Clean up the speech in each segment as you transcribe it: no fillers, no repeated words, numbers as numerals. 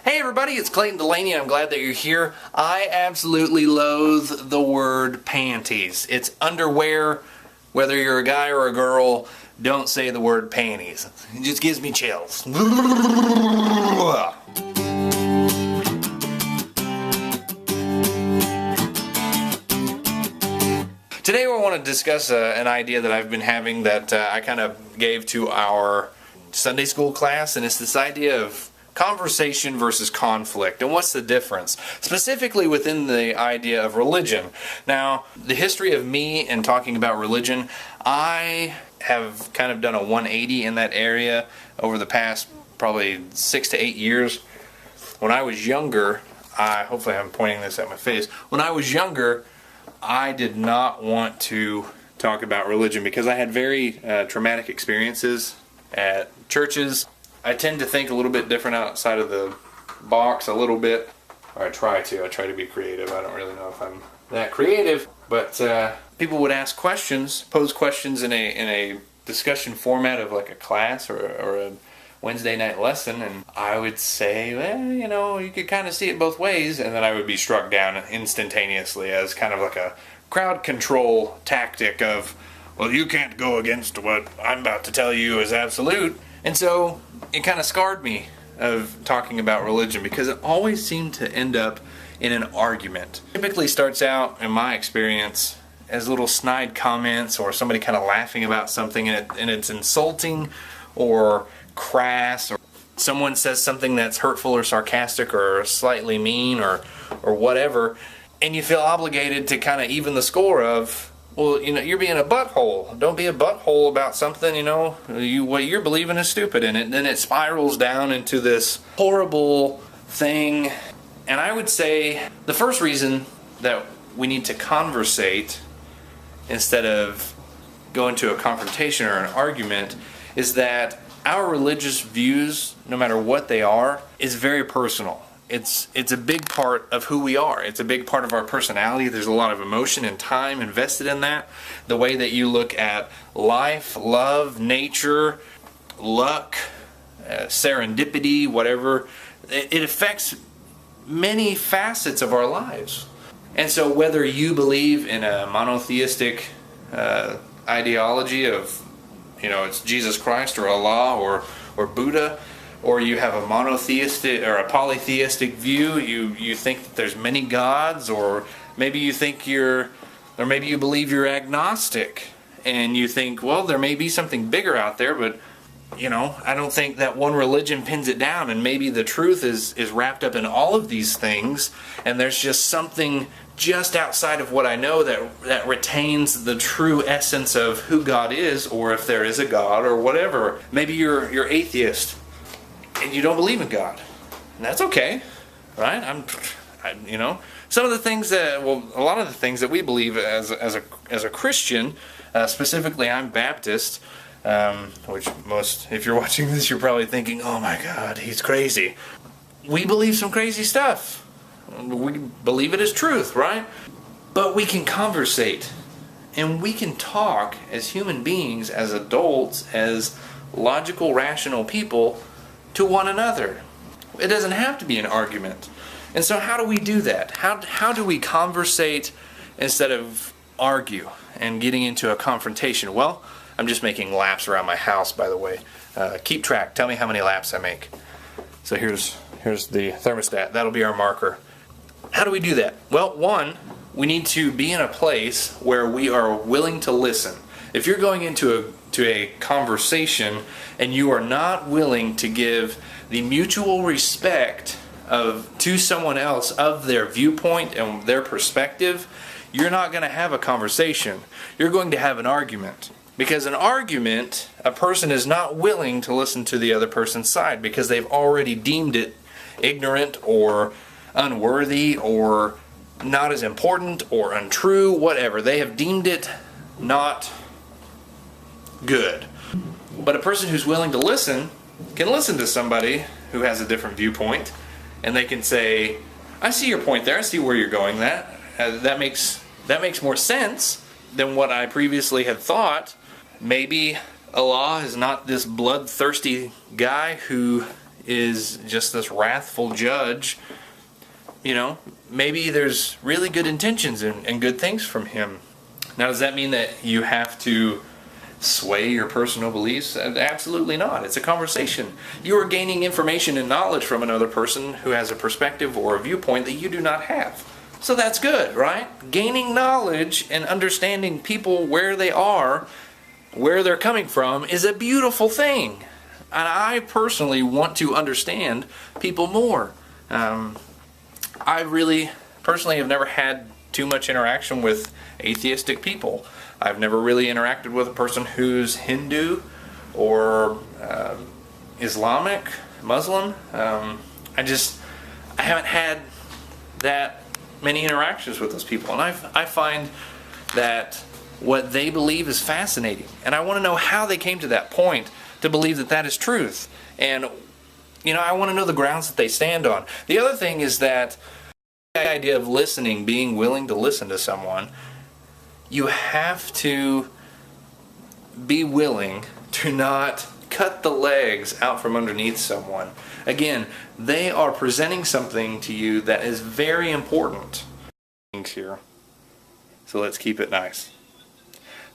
Hey everybody, it's Clayton Delaney and I'm glad that you're here. I absolutely loathe the word panties. It's underwear, whether you're a guy or a girl, don't say the word panties. It just gives me chills. Today we want to discuss an idea that I've been having that I kind of gave to our Sunday school class, and it's this idea of conversation versus conflict, and what's the difference? Specifically within the idea of religion. Now, the history of me and talking about religion, I have kind of done a 180 in that area over the past probably 6 to 8 years. When I was younger, hopefully I'm pointing this at my face. When I was younger, I did not want to talk about religion because I had very traumatic experiences at churches. I tend to think a little bit different outside of the box a little bit. Or I try to be creative. I don't really know if I'm that creative. But people would ask questions, pose questions in a discussion format of like a class or a Wednesday night lesson. And I would say, well, you could kind of see it both ways. And then I would be struck down instantaneously as kind of like a crowd control tactic of, well, you can't go against what I'm about to tell you is absolute. And so it kind of scarred me of talking about religion because it always seemed to end up in an argument. It typically starts out, in my experience, as little snide comments or somebody kind of laughing about something and it's insulting or crass, or someone says something that's hurtful or sarcastic or slightly mean or whatever, and you feel obligated to kind of even the score of, well, you're being a butthole. Don't be a butthole about something, what you're believing is stupid. And then it spirals down into this horrible thing. And I would say the first reason that we need to conversate instead of go into a confrontation or an argument is that our religious views, no matter what they are, is very personal. It's a big part of who we are. It's a big part of our personality. There's a lot of emotion and time invested in that. The way that you look at life, love, nature, luck, serendipity, whatever, it affects many facets of our lives. And so whether you believe in a monotheistic ideology of, it's Jesus Christ or Allah or Buddha, or you have a monotheistic or a polytheistic view, you think that there's many gods, or maybe you believe you're agnostic, and you think, well, there may be something bigger out there, but I don't think that one religion pins it down, and maybe the truth is wrapped up in all of these things, and there's just something just outside of what I know that retains the true essence of who God is, or if there is a God, or whatever. Maybe you're atheist and you don't believe in God, and that's okay, right? Some of the things a lot of the things that we believe as a Christian, specifically I'm Baptist, which if you're watching this, you're probably thinking, oh my God, he's crazy. We believe some crazy stuff. We believe it as truth, right? But we can conversate, and we can talk as human beings, as adults, as logical, rational people to one another. It doesn't have to be an argument. And so how do we do that? How do we conversate instead of argue and getting into a confrontation? Well, I'm just making laps around my house, by the way. Keep track. Tell me how many laps I make. So here's the thermostat. That'll be our marker. How do we do that? Well, one, we need to be in a place where we are willing to listen. If you're going into a conversation and you are not willing to give the mutual respect to someone else of their viewpoint and their perspective, you're not going to have a conversation. You're going to have an argument. Because an argument, a person is not willing to listen to the other person's side because they've already deemed it ignorant or unworthy or not as important or untrue, whatever. They have deemed it not good. But a person who's willing to listen can listen to somebody who has a different viewpoint, and they can say, I see your point there, I see where you're going. That makes more sense than what I previously had thought. Maybe Allah is not this bloodthirsty guy who is just this wrathful judge, you know, maybe there's really good intentions and good things from him. Now, does that mean that you have to sway your personal beliefs? Absolutely not. It's a conversation. You are gaining information and knowledge from another person who has a perspective or a viewpoint that you do not have. So that's good, right? Gaining knowledge and understanding people where they are, where they're coming from, is a beautiful thing. And I personally want to understand people more. I really, personally, have never had too much interaction with atheistic people. I've never really interacted with a person who's Hindu or Islamic, Muslim. I haven't had that many interactions with those people. And I find that what they believe is fascinating. And I want to know how they came to that point to believe that that is truth. And, you know, I want to know the grounds that they stand on. The other thing is that the idea of listening, being willing to listen to someone, you have to be willing to not cut the legs out from underneath someone. Again, they are presenting something to you that is very important here. So let's keep it nice.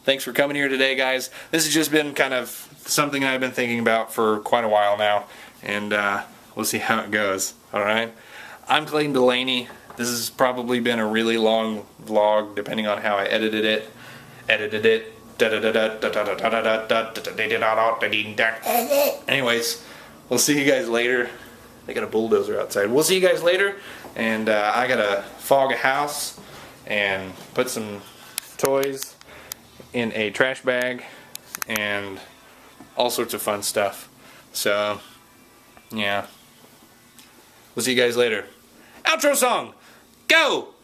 Thanks for coming here today, guys. This has just been kind of something I've been thinking about for quite a while now, and we'll see how it goes. All right. I'm Clayton Delaney. This has probably been a really long vlog, depending on how I edited it. Anyways, we'll see you guys later. They got a bulldozer outside. We'll see you guys later, and I gotta fog a house and put some toys in a trash bag and all sorts of fun stuff. So, yeah. We'll see you guys later. Outro song! Go!